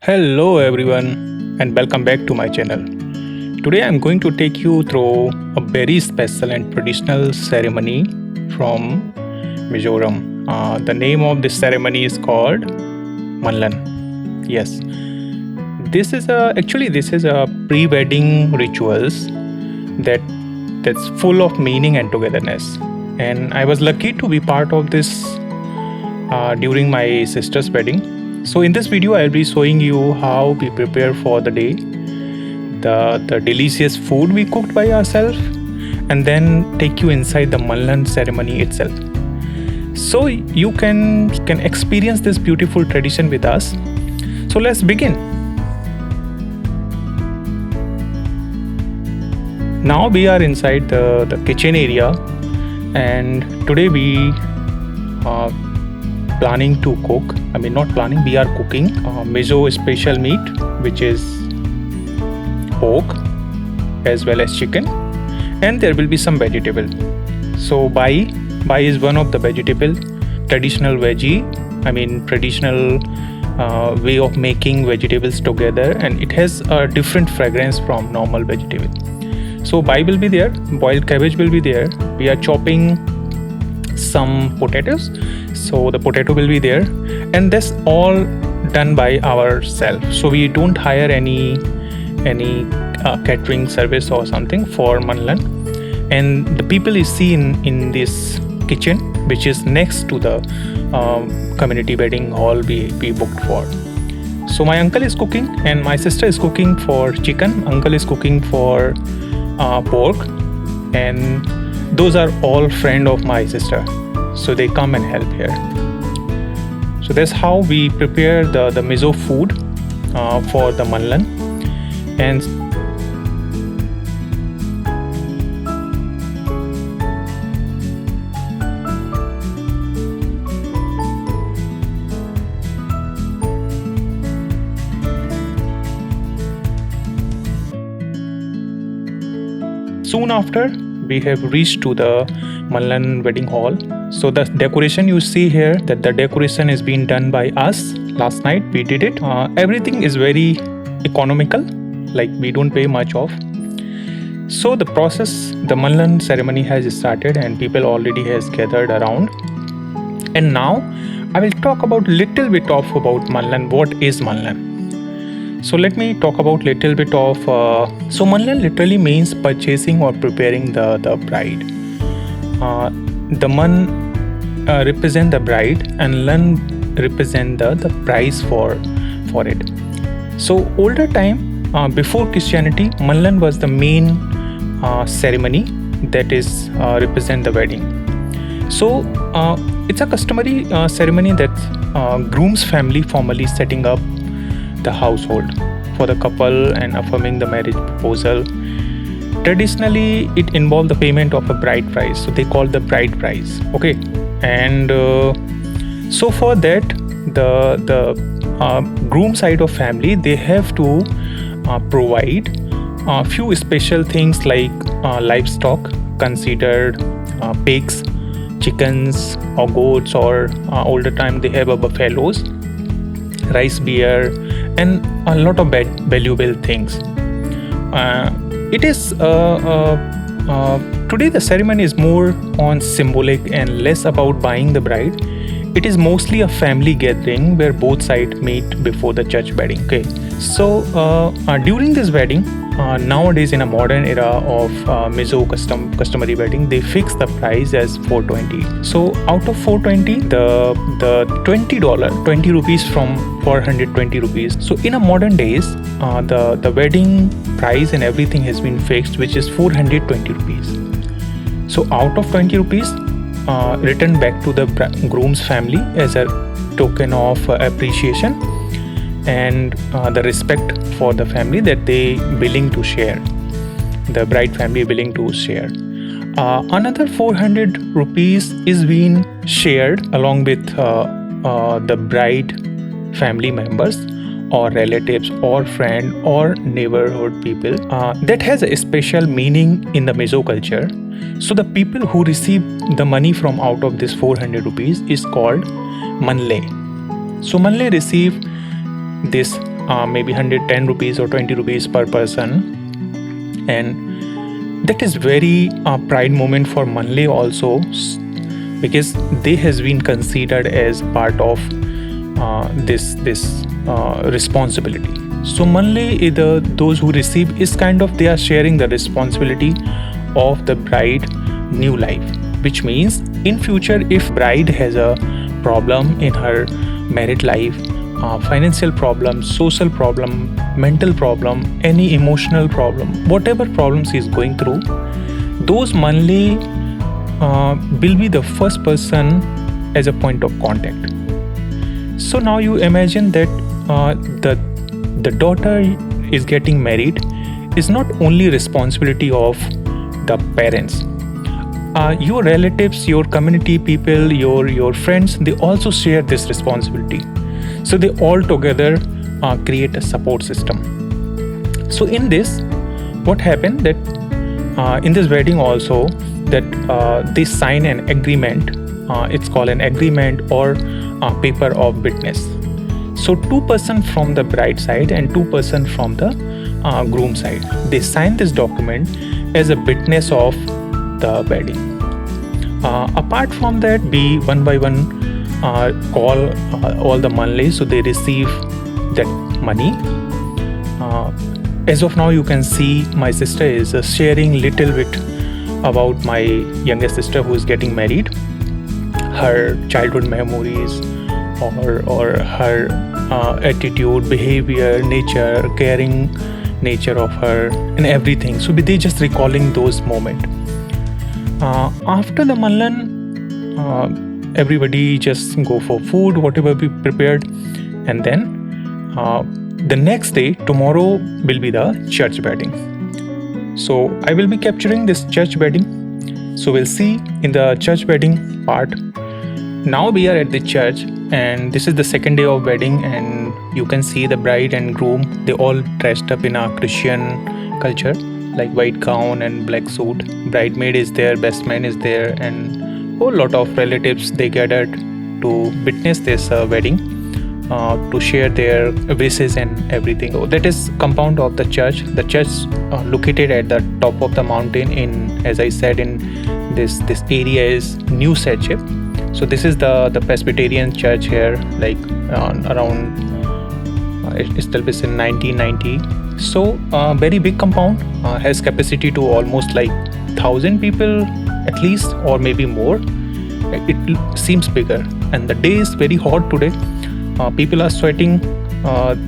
Hello everyone and welcome back to my channel. Today I am going to take you through a very special and traditional ceremony from Mizoram. The name of this ceremony is called Manhlan. Yes, this is a pre-wedding rituals that that's full of meaning and togetherness. And I was lucky to be part of this during my sister's wedding. So in this video, I'll be showing you how we prepare for the day, the delicious food we cooked by ourselves, and then take you inside the Manhlan ceremony itself. So you can experience this beautiful tradition with us. So let's begin. Now we are inside the kitchen area, and today we are planning to cook. I mean, not planning, we are cooking Mizo special meat, which is pork as well as chicken, and there will be some vegetable. So bai is one of the vegetable, traditional veggie. I mean, traditional way of making vegetables together, and it has a different fragrance from normal vegetable. So bai will be there, boiled cabbage will be there. We are chopping some potatoes, so the potato will be there, and that's all done by ourselves. So we don't hire any catering service or something for Manhlan. And the people you see in this kitchen, which is next to the community wedding hall we booked for. So my uncle is cooking and my sister is cooking for chicken. Uncle is cooking for pork, and those are all friend of my sister, so they come and help here. So that's how we prepare the Mizo food for the Manhlan. And soon after, we have reached to the Malan wedding hall. So the decoration you see here, that the decoration is being done by us. Last night we did it. Everything is very economical, like we don't pay much of. So the process, the Malan ceremony has started and people already has gathered around. And now I will talk about little bit of about Malan. What is Malan? So let me talk about little bit of so Manhlan literally means purchasing or preparing the bride. The man represent the bride and Lan represent the price for it. So older time, before Christianity, Manhlan was the main ceremony that is represent the wedding. So it's a customary ceremony that groom's family formally setting up the household for the couple and affirming the marriage proposal. Traditionally, it involved the payment of a bride price, so they call the bride price. Okay, and so for that, the groom side of family, they have to provide a few special things like livestock, considered pigs, chickens or goats, or older time they have a buffaloes, rice beer, and a lot of valuable things. It is today the ceremony is more on symbolic and less about buying the bride. It is mostly a family gathering where both sides meet before the church wedding. Okay, so during this wedding, nowadays in a modern era of Mizo customary wedding, they fix the price as 420. So out of 420, the $20 rupees from 420 rupees. So in a modern days, the wedding price and everything has been fixed, which is 420 rupees. So out of 20 rupees, return back to the groom's family as a token of appreciation and the respect for the family that they willing to share, the bride family willing to share. Another 400 rupees is being shared along with the bride family members or relatives or friend or neighborhood people. That has a special meaning in the Mizo culture. So the people who receive the money from out of this 400 rupees is called Manle. So Manle receive this maybe 110 rupees or 20 rupees per person. And that is very pride moment for Manhlan also, because they has been considered as part of this responsibility. So Manhlan, those who receive is kind of they are sharing the responsibility of the bride new life, which means in future if bride has a problem in her married life, financial problem, social problem, mental problem, any emotional problem, whatever problems he is going through, those Manhlan will be the first person as a point of contact. So now you imagine that the daughter is getting married is not only responsibility of the parents. Your relatives, your community people, your friends, they also share this responsibility. So they all together create a support system. So in this, what happened that in this wedding also that they sign an agreement. It's called an agreement or paper of witness. So 2% from the bride side and 2% from the groom side, they sign this document as a witness of the wedding. Apart from that, we one by one call all the Manhlan, so they receive that money. As of now, you can see my sister is sharing little bit about my younger sister who is getting married, her childhood memories, or her attitude, behavior, nature, caring nature of her, and everything. So they just recalling those moments. After the Manhlan, everybody just go for food, whatever we prepared, and then the next day, tomorrow will be the church wedding. So I will be capturing this church wedding. So we'll see in the church wedding part. Now we are at the church, and this is the second day of wedding, and you can see the bride and groom, they all dressed up in a Christian culture, like white gown and black suit. Bridemaid is there, best man is there, and whole lot of relatives they gathered to witness this wedding, to share their wishes and everything. So that is compound of the church. The church located at the top of the mountain in, as I said, in this area is New Sachet. So this is the Presbyterian church here, like around it established in 1990. So very big compound, has capacity to almost like 1,000 people at least, or maybe more. It seems bigger, and the day is very hot today. People are sweating.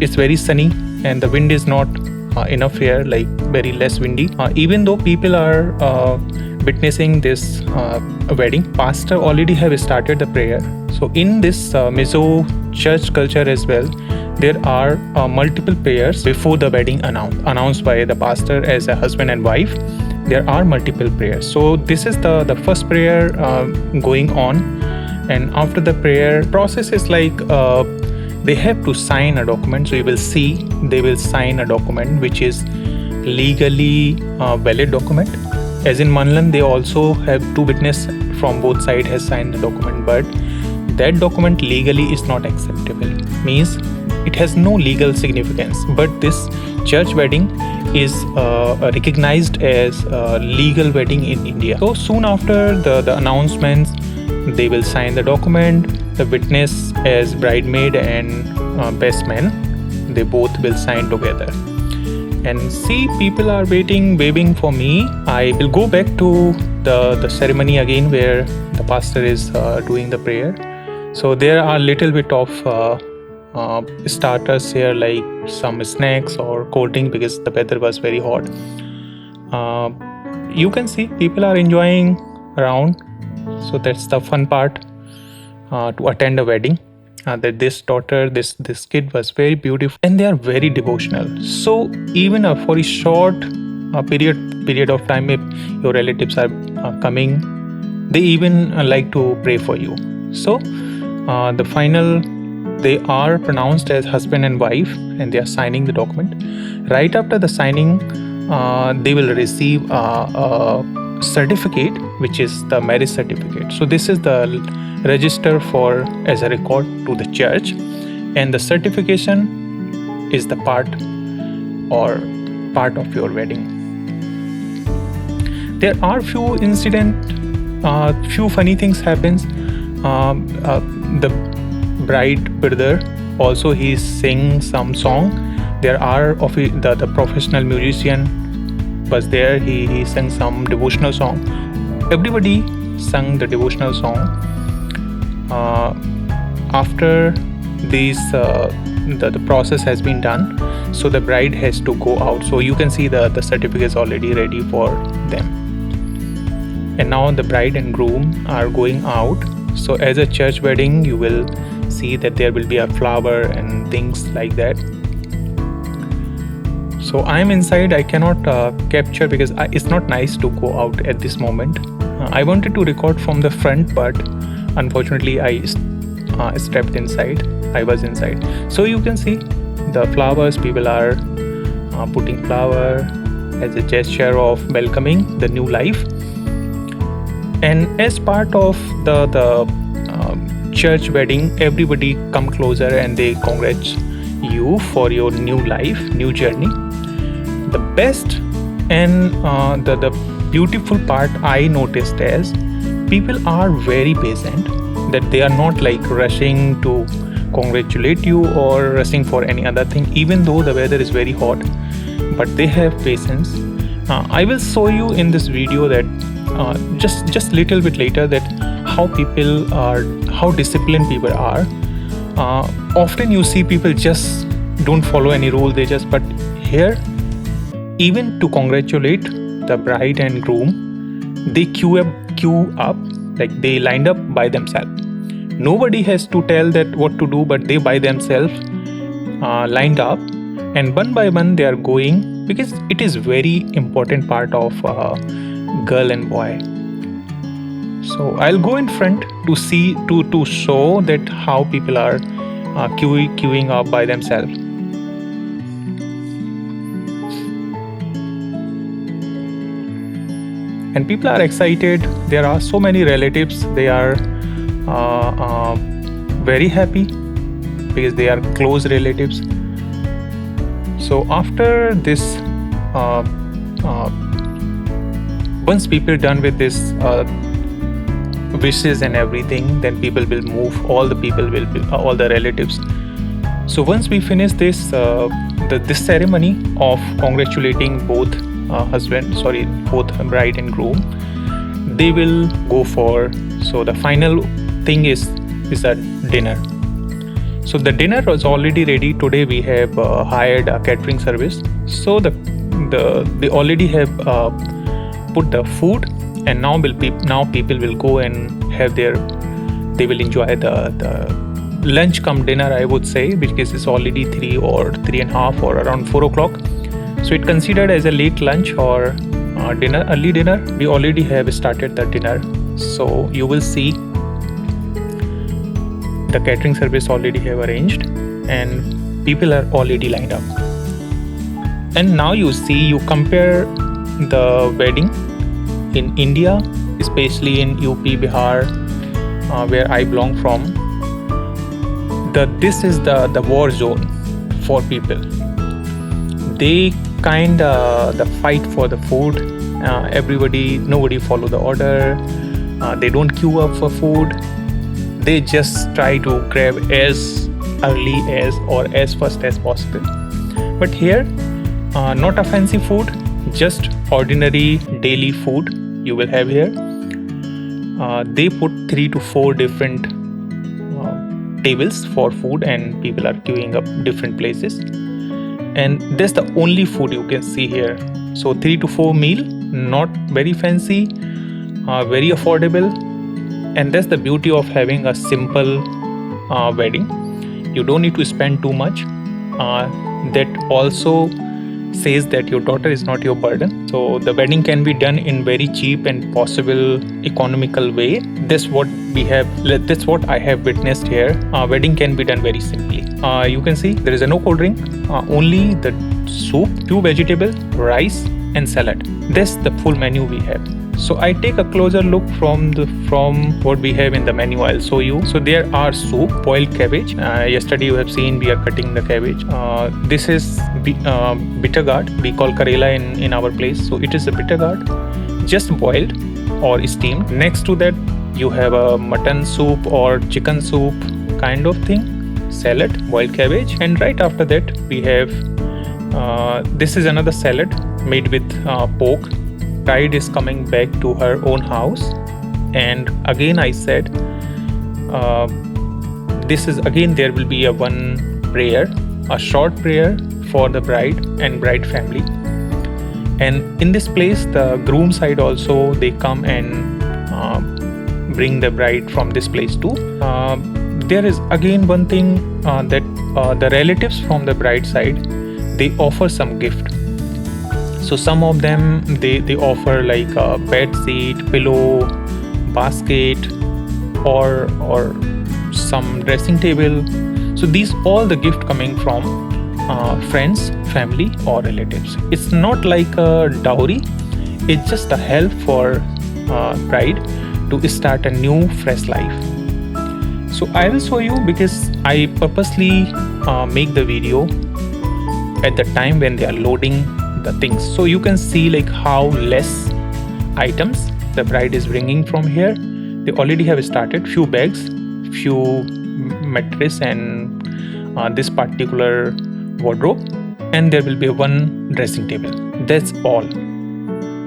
It's very sunny, and the wind is not enough here, like very less windy. Even though people are witnessing this wedding, pastor already have started the prayer. So in this Mizo church culture as well, there are multiple prayers before the wedding announced by the pastor as a husband and wife. There are multiple prayers. So this is the first prayer going on, and after the prayer process is like they have to sign a document. So you will see they will sign a document which is legally valid document. As in Manhlan, they also have two witness from both sides has signed the document, but that document legally is not acceptable. Means it has no legal significance. But this church wedding is recognized as a legal wedding in India. So soon after the announcements, they will sign the document. The witness as bridemaid and best man, they both will sign together. And see, people are waving for me. I will go back to the ceremony again where the pastor is doing the prayer. So there are little bit of starters here, like some snacks or cold drink, because the weather was very hot. You can see people are enjoying around. So that's the fun part to attend a wedding. That this daughter, this kid was very beautiful, and they are very devotional. So even for a short period of time, if your relatives are coming, they even like to pray for you. So the final, they are pronounced as husband and wife, and they are signing the document. Right after the signing, they will receive a certificate, which is the marriage certificate. So this is the register for as a record to the church, and the certification is the part of your wedding. There are few funny things happens. The bride brother also he sing some song. There are the professional musician was there. He sang some devotional song. Everybody sang the devotional song. After these the process has been done, so the bride has to go out. So you can see the certificate is already ready for them. And now the bride and groom are going out. So as a church wedding, you will see that there will be a flower and things like that. So I'm inside. I cannot capture because it's not nice to go out at this moment. I wanted to record from the front, but unfortunately I stepped inside. I was inside. So you can see the flowers. People are putting flower as a gesture of welcoming the new life. And as part of the church wedding, everybody come closer and they congratulate you for your new life, new journey. The best and the beautiful part I noticed is people are very patient, that they are not like rushing to congratulate you or rushing for any other thing, even though the weather is very hot, but they have patience. I will show you in this video that just little bit later that how disciplined people are. Often you see people just don't follow any rule, but here, even to congratulate the bride and groom, they queue up, like they lined up by themselves. Nobody has to tell that what to do, but they by themselves lined up, and one by one they are going, because it is very important part of girl and boy. So I'll go in front to see to show that how people are queuing up by themselves. And people are excited. There are so many relatives. They are very happy because they are close relatives. So after this, once people done with this wishes and everything, then people will move. All the relatives. So once we finish this this ceremony of congratulating both bride and groom, they will go for. So the final thing is a dinner. So the dinner was already ready. Today we have hired a catering service. So they already have put the food, and now people will go and have they will enjoy the lunch come dinner, I would say, because it's already 3 or 3:30 or around 4 o'clock. So it considered as a late lunch or dinner, early dinner. We already have started the dinner. So you will see the catering service already have arranged and people are already lined up. And now you compare the wedding in India, especially in UP, Bihar, where I belong from. This is the war zone for people. They the fight for the food. Nobody follow the order. They don't queue up for food. They just try to grab as early as or as fast as possible. But here, not a fancy food, just ordinary daily food you will have here. They put 3 to 4 different tables for food, and people are queuing up different places. And that's the only food you can see here. So 3 to 4 meal, not very fancy, very affordable. And that's the beauty of having a simple wedding. You don't need to spend too much. That also says that your daughter is not your burden. So the wedding can be done in very cheap and possible economical way. That's what I have witnessed here. Wedding can be done very simply. You can see there is no cold drink, only the soup, 2 vegetables, rice and salad. That's the full menu we have. So I take a closer look from what we have in the menu. I'll show you. So there are soup, boiled cabbage. Yesterday you have seen we are cutting the cabbage. This is bitter gourd. We call Karela in our place. So it is a bitter gourd, just boiled or steamed. Next to that you have a mutton soup or chicken soup kind of thing, salad, boiled cabbage, and right after that we have this is another salad made with pork. Bride is coming back to her own house, and again I said this is again there will be a one prayer, a short prayer for the bride and bride family. And in this place the groom side also they come and bring the bride from this place too. There is again one thing that the relatives from the bride side, they offer some gift. So some of them they offer like a bed sheet, pillow, basket, or some dressing table. So these all the gift coming from friends, family or relatives. It's not like a dowry, it's just a help for bride to start a new fresh life. So I will show you because I purposely make the video at the time when they are loading the things, so you can see like how less items the bride is bringing from here. They already have started few bags, few mattress and this particular wardrobe, and there will be one dressing table. That's all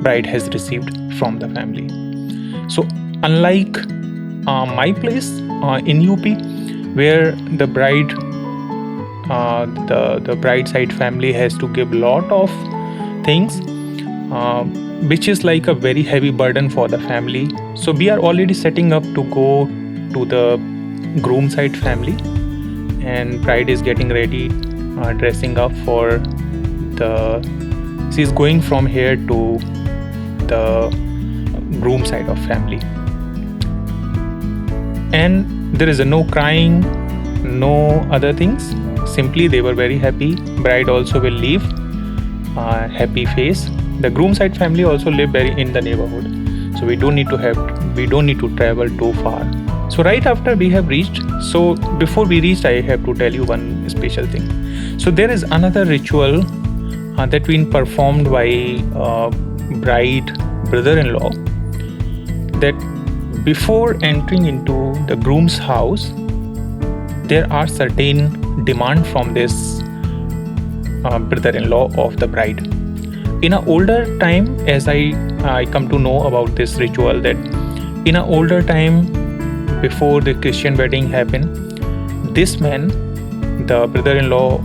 bride has received from the family. So unlike my place in UP, where the bride the bride side family has to give lot of things, which is like a very heavy burden for the family. So we are already setting up to go to the groom side family, and bride is getting ready, dressing up for the, she's going from here to the groom side of family. And there is no crying, no other things, simply they were very happy. Bride also will leave happy face. The groom side family also live very in the neighborhood, so we don't need to travel too far. So right after we have reached, so before we reached I have to tell you one special thing. So there is another ritual that been performed by bride brother-in-law, that before entering into the groom's house there are certain demand from this brother-in-law of the bride. In an older time, as I come to know about this ritual, that in an older time before the Christian wedding happened, this man, the brother-in-law,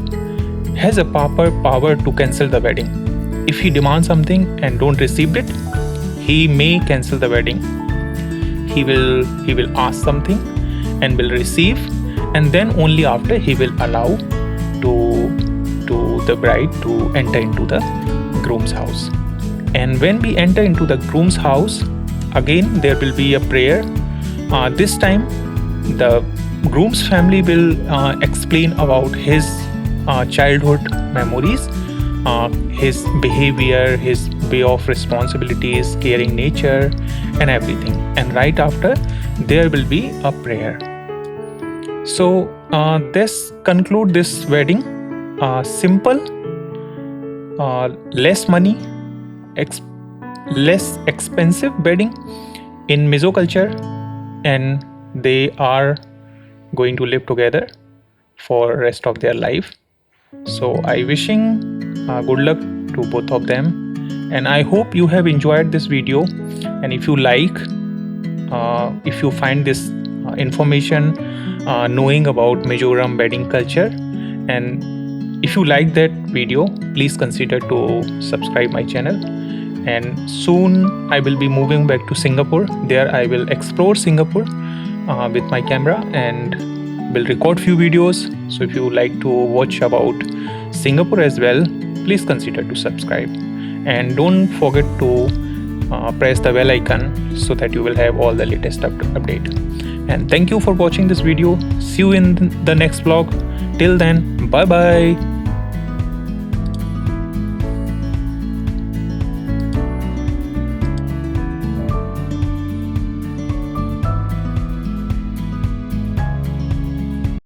has a power to cancel the wedding. If he demands something and don't receive it, he may cancel the wedding. He will ask something and will receive, and then only after he will allow to the bride to enter into the groom's house. And when we enter into the groom's house, again there will be a prayer. This time the groom's family will explain about his childhood memories, his behavior, his way of responsibilities, caring nature and everything. And right after there will be a prayer. So this conclude this wedding. Simple, less money, less expensive wedding in Mizo culture, and they are going to live together for rest of their life. So I wishing good luck to both of them, and I hope you have enjoyed this video. And if you like, if you find this information knowing about Mizoram wedding culture, and if you like that video, please consider to subscribe my channel. And soon I will be moving back to Singapore. There I will explore Singapore with my camera and will record few videos. So if you like to watch about Singapore as well, please consider to subscribe. And don't forget to press the bell icon so that you will have all the latest update. And thank you for watching this video. See you in the next vlog. Till then, bye bye.